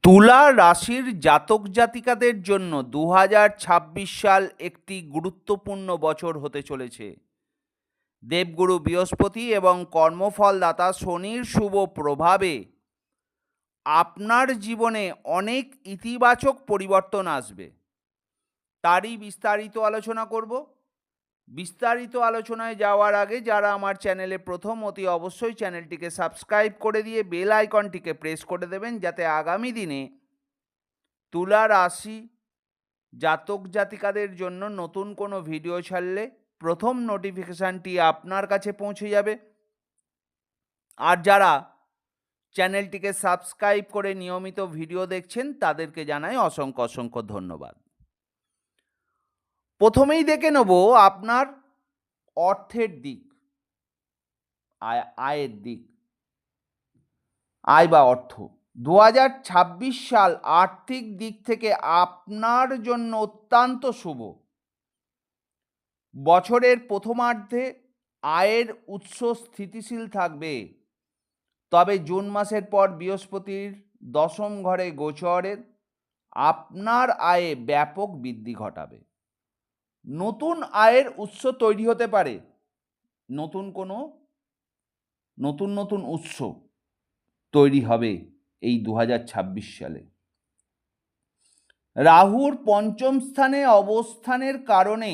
তুলা রাশির জাতক জাতিকাদের জন্য ২০২৬ সাল একটি গুরুত্বপূর্ণ বছর হতে চলেছে। দেবগুরু বৃহস্পতি এবং কর্মফলদাতা শনির শুভ প্রভাবে আপনার জীবনে অনেক ইতিবাচক পরিবর্তন আসবে। তারই বিস্তারিত আলোচনা করব। বিস্তারিত আলোচনায় যাওয়ার আগে যারা আমার চ্যানেলে প্রথম অতি অবশ্যই চ্যানেলটিকে সাবস্ক্রাইব করে দিয়ে বেল আইকনটিকে প্রেস করে দেবেন, যাতে আগামী দিনে তুলা রাশি জাতক জাতিকাদের জন্য নতুন কোনো ভিডিও ছাড়লে প্রথম নোটিফিকেশানটি আপনার কাছে পৌঁছে যাবে। আর যারা চ্যানেলটিকে সাবস্ক্রাইব করে নিয়মিত ভিডিও দেখছেন তাদেরকে জানাই অসংখ্য অসংখ্য ধন্যবাদ। প্রথমেই দেখে নেব আপনার অর্থের দিক, আয়ের দিক, আয় বা অর্থ। ২০২৬ সাল আর্থিক দিক থেকে আপনার জন্য অত্যন্ত শুভ। বছরের প্রথমার্ধে আয়ের উৎস স্থিতিশীল থাকবে, তবে জুন মাসের পর বৃহস্পতির দশম ঘরে গোচরের আপনার আয়ে ব্যাপক বৃদ্ধি ঘটাবে। নতুন আয়ের উৎস তৈরি হতে পারে, নতুন উৎস তৈরি হবে এই ২০২৬ সালে। রাহুর পঞ্চম স্থানে অবস্থানের কারণে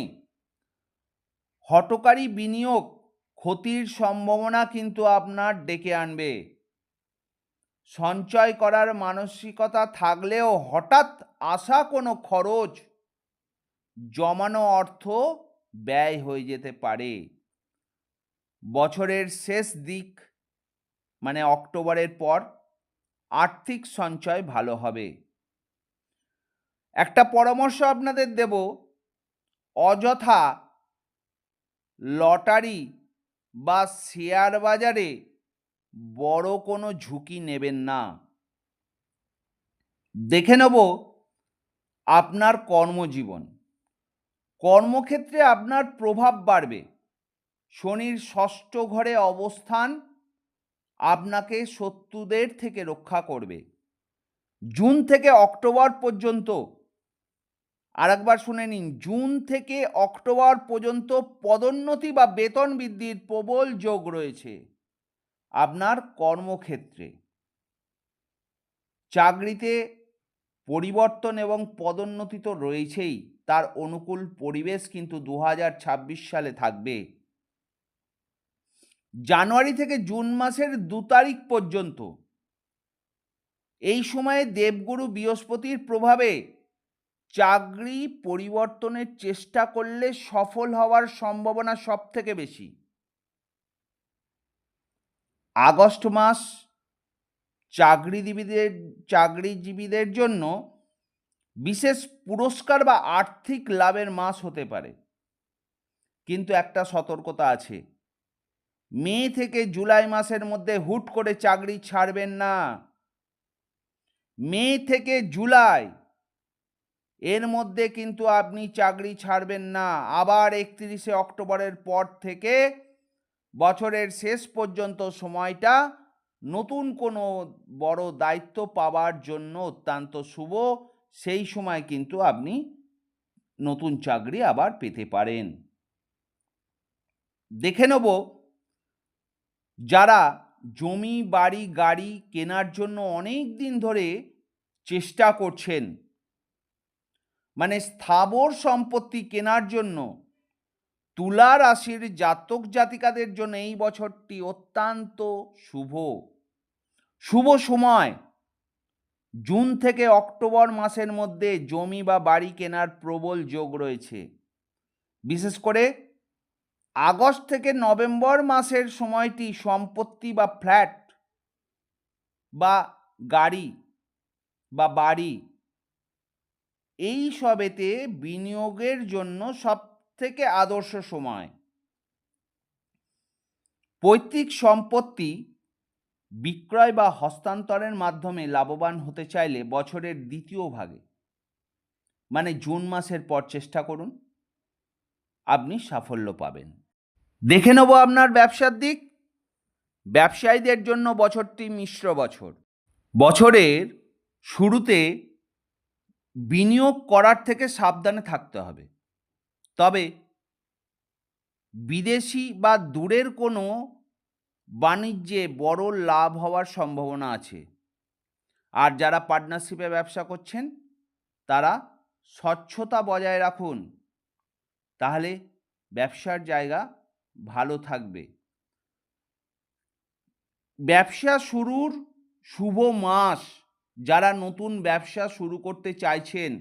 হঠকারী বিনিয়োগ ক্ষতির সম্ভাবনা কিন্তু আপনার ডেকে আনবে। সঞ্চয় করার মানসিকতা থাকলেও হঠাৎ আসা কোনো খরচ, জমানো অর্থ ব্যয় হয়ে যেতে পারে। বছরের শেষ দিক মানে অক্টোবরের পর আর্থিক সঞ্চয় ভালো হবে। একটা পরামর্শ আপনাদের দেব, অযথা লটারি বা শেয়ার বাজারে বড় কোনো ঝুঁকি নেবেন না। দেখে নেব আপনার কর্মজীবন। কর্মক্ষেত্রে আপনার প্রভাব বাড়বে। শনির ষষ্ঠ ঘরে অবস্থান আপনাকে শত্রুদের থেকে রক্ষা করবে। জুন থেকে অক্টোবর পর্যন্ত, আরেকবার শুনে নিন, জুন থেকে অক্টোবর পর্যন্ত পদোন্নতি বা বেতন বৃদ্ধির প্রবল যোগ রয়েছে আপনার কর্মক্ষেত্রে। চাকরিতে পরিবর্তন এবং পদোন্নতি তো রয়েছেই, তার অনুকূল পরিবেশ কিন্তু ২০২৬ সালে থাকবে। জানুয়ারি থেকে জুন মাসের ২ তারিখ পর্যন্ত এই সময়ে দেবগুরু বৃহস্পতির প্রভাবে চাকরি পরিবর্তনের চেষ্টা করলে সফল হওয়ার সম্ভাবনা সব থেকে বেশি। আগস্ট মাস চাকরিজীবীদের জন্য বিশেষ পুরস্কার বা আর্থিক লাভের মাস হতে পারে, কিন্তু একটা সতর্কতা আছে। মে থেকে জুলাই মাসের মধ্যে হুট করে চাকরি ছাড়বেন না। মে থেকে জুলাই এর মধ্যে কিন্তু আপনি চাকরি ছাড়বেন না। আবার ৩১শে অক্টোবরের পর থেকে বছরের শেষ পর্যন্ত সময়টা নতুন কোনো বড় দায়িত্ব পাওয়ার জন্য অত্যন্ত শুভ। সেই সময় কিন্তু আপনি নতুন চাকরি আবার পেতে পারেন। দেখে নেব যারা জমি বাড়ি গাড়ি কেনার জন্য অনেক দিন ধরে চেষ্টা করছেন, মানে স্থাবর সম্পত্তি কেনার জন্য তুলা রাশির জাতক জাতিকাদের জন্য এই বছরটি অত্যন্ত শুভ সময়। জুন থেকে অক্টোবর মাসের মধ্যে জমি বা বাড়ি কেনার প্রবল যোগ রয়েছে। বিশেষ করে আগস্ট থেকে নভেম্বর মাসের সময়টি সম্পত্তি বা ফ্ল্যাট বা গাড়ি বা বাড়ি এই সবেতে বিনিয়োগের জন্য সব থেকে আদর্শ সময়। পৈতৃক সম্পত্তি বিক্রয় বা হস্তান্তরের মাধ্যমে লাভবান হতে চাইলে বছরের দ্বিতীয় ভাগে মানে জুন মাসের পর চেষ্টা করুন, আপনি সাফল্য পাবেন। দেখে নেব আপনার ব্যবসার দিক। ব্যবসায়ীদের জন্য বছরটি মিশ্র বছর। বছরের শুরুতে বিনিয়োগ করার থেকে সাবধানে থাকতে হবে। তবে বিদেশি বা দূরের কোনো বাণিজ্যে বড় লাভ হওয়ার সম্ভাবনা আছে। আর যারা পার্টনারশিপে ব্যবসা করছেন তারা স্বচ্ছতা বজায় রাখুন, তাহলে ব্যবসার জায়গা ভালো থাকবে। ব্যবসা শুরুর শুভ মাস, যারা নতুন ব্যবসা শুরু করতে চাইছেন,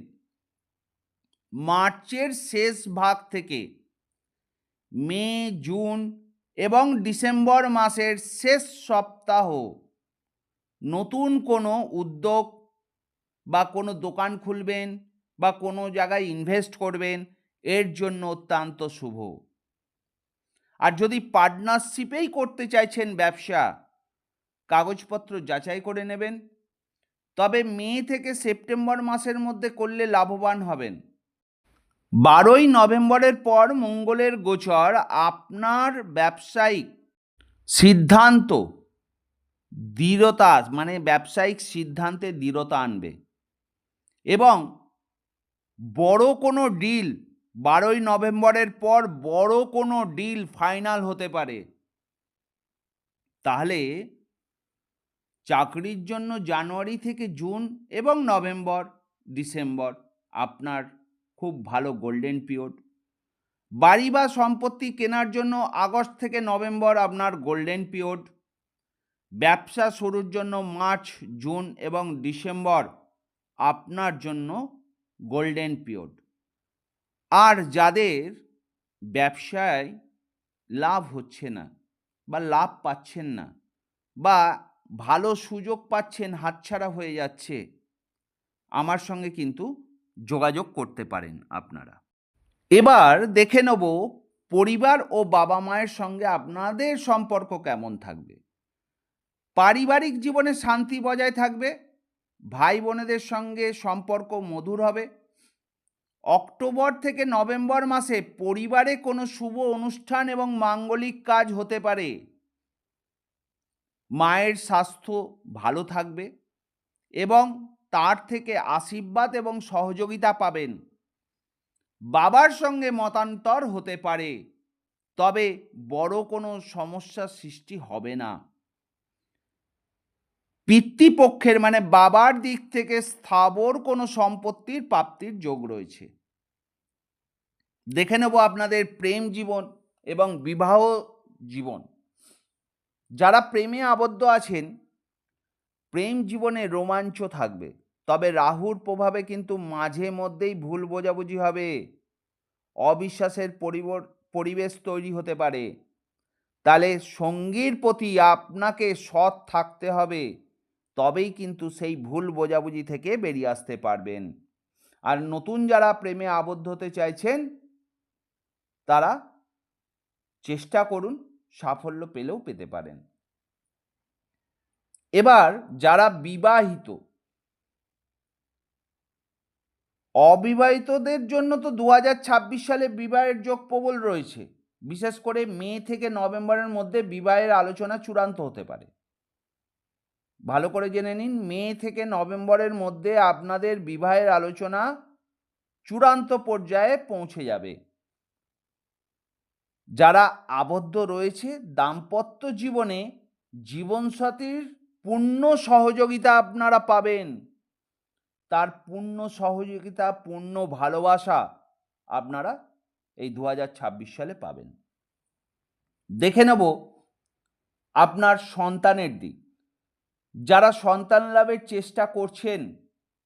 মার্চের শেষ ভাগ থেকে মে, জুন এবং ডিসেম্বর মাসের শেষ সপ্তাহ নতুন কোনো উদ্যোগ বা কোনো দোকান খুলবেন বা কোনো জায়গায় ইনভেস্ট করবেন, এর জন্য অত্যন্ত শুভ। আর যদি পার্টনারশিপেই করতে চাইছেন ব্যবসা, কাগজপত্র যাচাই করে নেবেন। তবে মে থেকে সেপ্টেম্বর মাসের মধ্যে করলে লাভবান হবেন। 12ই নভেম্বরের পর মঙ্গলের গোচর আপনার ব্যবসায়িক সিদ্ধান্ত দৃঢ়তা, মানে ব্যবসায়িক সিদ্ধান্তে দৃঢ়তা আনবে এবং বড় কোনো ডিল 12ই নভেম্বরের পর বড় কোনো ডিল ফাইনাল হতে পারে। তাহলে চাকরির জন্য জানুয়ারি থেকে জুন এবং নভেম্বর, ডিসেম্বর আপনার খুব ভালো গোল্ডেন পিরিয়ড। বাড়ি বা সম্পত্তি কেনার জন্য আগস্ট থেকে নভেম্বর আপনার গোল্ডেন পিরিয়ড। ব্যবসা শুরুর জন্য মার্চ, জুন এবং ডিসেম্বর আপনার জন্য গোল্ডেন পিরিয়ড। আর যাদের ব্যবসায় লাভ হচ্ছে না বা লাভ পাচ্ছেন না বা ভালো সুযোগ পাচ্ছেন হাতছাড়া হয়ে যাচ্ছে, আমার সঙ্গে কিন্তু যোগাযোগ করতে পারেন আপনারা। এবার দেখে নেব পরিবার ও বাবা মায়ের সঙ্গে আপনাদের সম্পর্ক কেমন থাকবে। পারিবারিক জীবনে শান্তি বজায় থাকবে, ভাই বোনেদের সঙ্গে সম্পর্ক মধুর হবে। অক্টোবর থেকে নভেম্বর মাসে পরিবারে কোনো শুভ অনুষ্ঠান এবং মাঙ্গলিক কাজ হতে পারে। মায়ের স্বাস্থ্য ভালো থাকবে এবং তার থেকে আশীর্বাদ এবং সহযোগিতা পাবেন। বাবার সঙ্গে মতান্তর হতে পারে, তবে বড় কোনো সমস্যার সৃষ্টি হবে না। পিতৃপক্ষের মানে বাবার দিক থেকে স্থাবর কোনো সম্পত্তির প্রাপ্তির যোগ রয়েছে। দেখে নেব আপনাদের প্রেম জীবন এবং বিবাহ জীবন। যারা প্রেমে আবদ্ধ আছেন, প্রেম জীবনে রোমাঞ্চ থাকবে, তবে রাহুর প্রভাবে কিন্তু মাঝে মধ্যেই ভুল বোঝাবুঝি হবে, অবিশ্বাসের পরিবেশ তৈরি হতে পারে। তাহলে সঙ্গীর প্রতি আপনাকে সৎ থাকতে হবে, তবেই কিন্তু সেই ভুল বোঝাবুঝি থেকে বেরিয়ে আসতে পারবেন। আর নতুন যারা প্রেমে আবদ্ধ হতে চাইছেন তারা চেষ্টা করুন, সাফল্য পেলেও পেতে পারেন। এবার যারা বিবাহিত, অবিবাহিতদের জন্য তো 2026 সালে বিবাহের যোগ প্রবল রয়েছে। বিশেষ করে মে থেকে নভেম্বরের মধ্যে বিবাহের আলোচনা চূড়ান্ত হতে পারে। ভালো করে জেনে নিন, মে থেকে নভেম্বরের মধ্যে আপনাদের বিবাহের আলোচনা চূড়ান্ত পর্যায়ে পৌঁছে যাবে। যারা আবদ্ধ রয়েছে দাম্পত্য জীবনে জীবনসাথীর পূর্ণ সহযোগিতা আপনারা পাবেন। তার পূর্ণ সহযোগিতা, পূর্ণ ভালোবাসা আপনারা এই 2026 সালে পাবেন। দেখে নেব আপনার সন্তানের দিক। যারা সন্তান লাভের চেষ্টা করছেন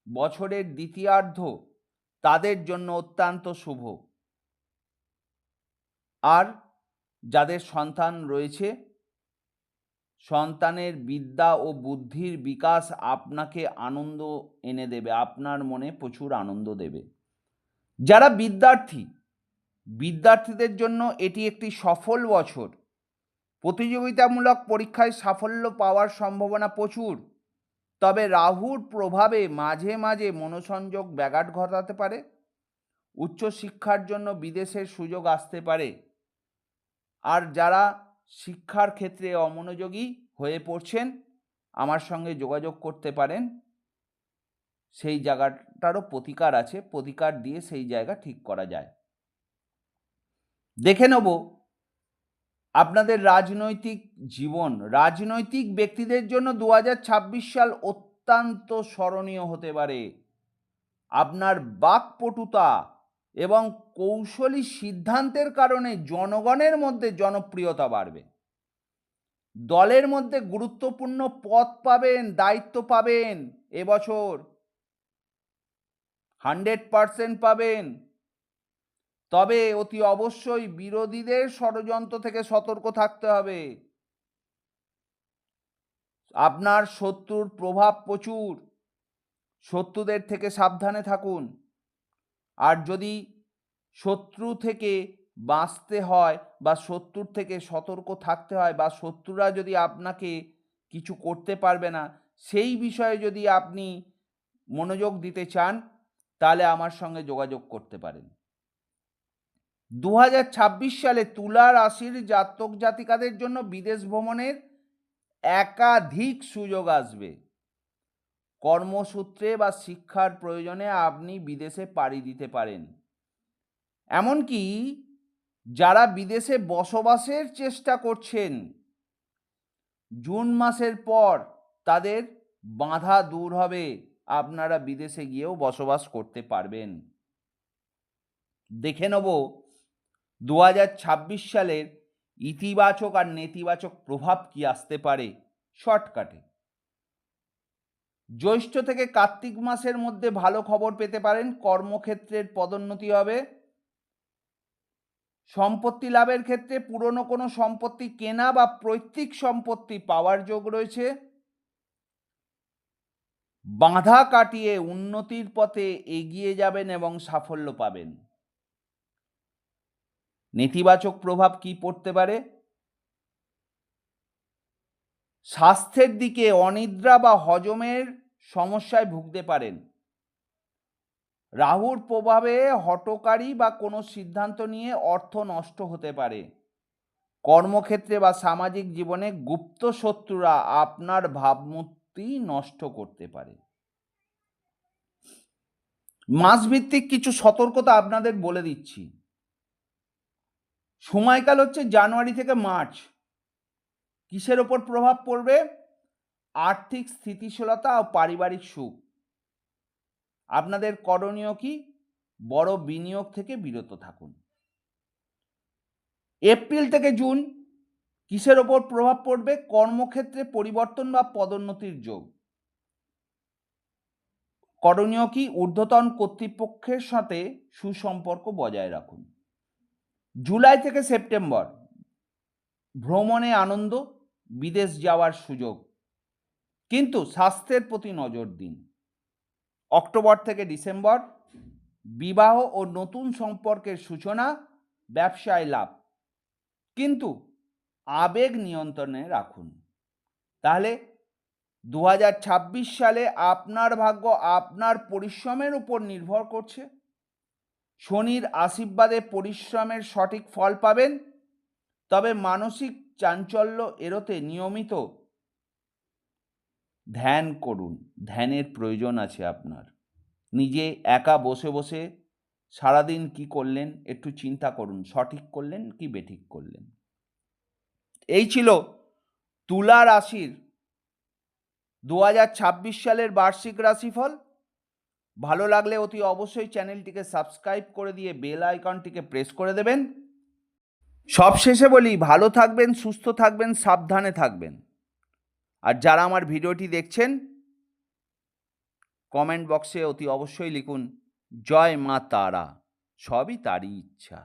বছরের দ্বিতীয়ার্ধ, তাদের জন্য অত্যন্ত শুভ। আর যাদের সন্তান রয়েছে, সন্তানের বিদ্যা ও বুদ্ধির বিকাশ আপনাকে আনন্দ এনে দেবে, আপনার মনে প্রচুর আনন্দ দেবে। যারা বিদ্যার্থীদের জন্য এটি একটি সফল বছর। প্রতিযোগিতামূলক পরীক্ষায় সাফল্য পাওয়ার সম্ভাবনা প্রচুর, তবে রাহুর প্রভাবে মাঝে মাঝে মনোসংযোগ ব্যাঘাত ঘটাতে পারে। উচ্চশিক্ষার জন্য বিদেশের সুযোগ আসতে পারে। আর যারা শিক্ষার ক্ষেত্রে অমনোযোগী হয়ে পড়ছেন, আমার সঙ্গে যোগাযোগ করতে পারেন। সেই জায়গাটারও প্রতিকার আছে, প্রতিকার দিয়ে সেই জায়গা ঠিক করা যায়। দেখে নেব আপনাদের রাজনৈতিক জীবন। রাজনৈতিক ব্যক্তিদের জন্য 2026 সাল অত্যন্ত স্মরণীয় হতে পারে। আপনার বাকপটুতা এবং কৌশলী সিদ্ধান্তের কারণে জনগণের মধ্যে জনপ্রিয়তা বাড়বে। দলের মধ্যে গুরুত্বপূর্ণ পদ পাবেন, দায়িত্ব পাবেন, এবছর 100% পাবেন। তবে অতি অবশ্যই বিরোধীদের ষড়যন্ত্র থেকে সতর্ক থাকতে হবে। আপনার শত্রুর প্রভাব প্রচুর, শত্রুদের থেকে সাবধানে থাকুন। আর যদি শত্রু থেকে বাঁচতে হয় বা শত্রুর থেকে সতর্ক থাকতে হয়, বা শত্রুরা যদি আপনাকে কিছু করতে পারবে না সেই বিষয়ে যদি আপনি মনোযোগ দিতে চান, তাহলে আমার সঙ্গে যোগাযোগ করতে পারেন। 2026 সালে তুলা রাশির জাতক জাতিকাদের জন্য বিদেশ ভ্রমণের একাধিক সুযোগ আসবে। কর্মসূত্রে বা শিক্ষার প্রয়োজনে আপনি বিদেশে পাড়ি দিতে পারেন। এমনকি যারা বিদেশে বসবাসের চেষ্টা করছেন, জুন মাসের পর তাদের বাধা দূর হবে, আপনারা বিদেশে গিয়েও বসবাস করতে পারবেন। দেখে নেব 2026 সালের ইতিবাচক আর নেতিবাচক প্রভাব কি আসতে পারে শর্টকাটে। জ্যৈষ্ঠ থেকে কার্তিক মাসের মধ্যে ভালো খবর পেতে পারেন। কর্মক্ষেত্রের পদোন্নতি হবে। সম্পত্তি লাভের ক্ষেত্রে পুরনো কোনো সম্পত্তি কেনা বা পৈতৃক সম্পত্তি পাওয়ার যোগ রয়েছে। বাধা কাটিয়ে উন্নতির পথে এগিয়ে যাবেন এবং সাফল্য পাবেন। নেতিবাচক প্রভাব কি পড়তে পারে? স্বাস্থ্যের দিকে অনিদ্রা বা হজমের সমস্যায় ভুগতে পারেন। রাহুর প্রভাবে হঠকারী বা কোনো সিদ্ধান্ত নিয়ে অর্থ নষ্ট হতে পারে। কর্মক্ষেত্রে বা সামাজিক জীবনে গুপ্ত শত্রুরা আপনার ভাবমূর্তি নষ্ট করতে পারে। মাসভিত্তিক কিছু সতর্কতা আপনাদের বলে দিচ্ছি। সময়কাল হচ্ছে জানুয়ারি থেকে মার্চ। কিসের ওপর প্রভাব পড়বে? আর্থিক স্থিতিশীলতা ও পারিবারিক সুখ। আপনাদের করণীয় কি? বড় বিনিয়োগ থেকে বিরত থাকুন। এপ্রিল থেকে জুন কিসের ওপর প্রভাব পড়বে? কর্মক্ষেত্রে পরিবর্তন বা পদোন্নতির যোগ। করণীয় কি? ঊর্ধ্বতন কর্তৃপক্ষের সাথে সুসম্পর্ক বজায় রাখুন। জুলাই থেকে সেপ্টেম্বর ভ্রমণে আনন্দ, বিদেশ যাওয়ার সুযোগ, কিন্তু স্বাস্থ্যের প্রতি নজর দিন। অক্টোবর থেকে ডিসেম্বর বিবাহ ও নতুন সম্পর্কের সূচনা, ব্যবসায় লাভ, কিন্তু আবেগ নিয়ন্ত্রণে রাখুন। তাহলে 2026 সালে আপনার ভাগ্য আপনার পরিশ্রমের উপর নির্ভর করছে। শনির আশীর্বাদে পরিশ্রমের সঠিক ফল পাবেন। তবে মানসিক চাঞ্চল্য এড়োতে নিয়মিত ধ্যান করুন। ধ্যানের প্রয়োজন আছে আপনার। নিজে একা বসে বসে সারাদিন কি করলেন একটু চিন্তা করুন, সঠিক করলেন কি বেঠিক করলেন। এই ছিল তুলা রাশির 2026 সালের বার্ষিক রাশিফল। ভালো লাগলে অতি অবশ্যই চ্যানেলটিকে সাবস্ক্রাইব করে দিয়ে বেল আইকনটিকে প্রেস করে দেবেন। সবশেষে বলি, ভালো থাকবেন, সুস্থ থাকবেন, সাবধানে থাকবেন। আর যারা আমার ভিডিওটি দেখছেন, কমেন্ট বক্সে অতি অবশ্যই লিখুন জয় মা তারা, সবই তারই ইচ্ছা।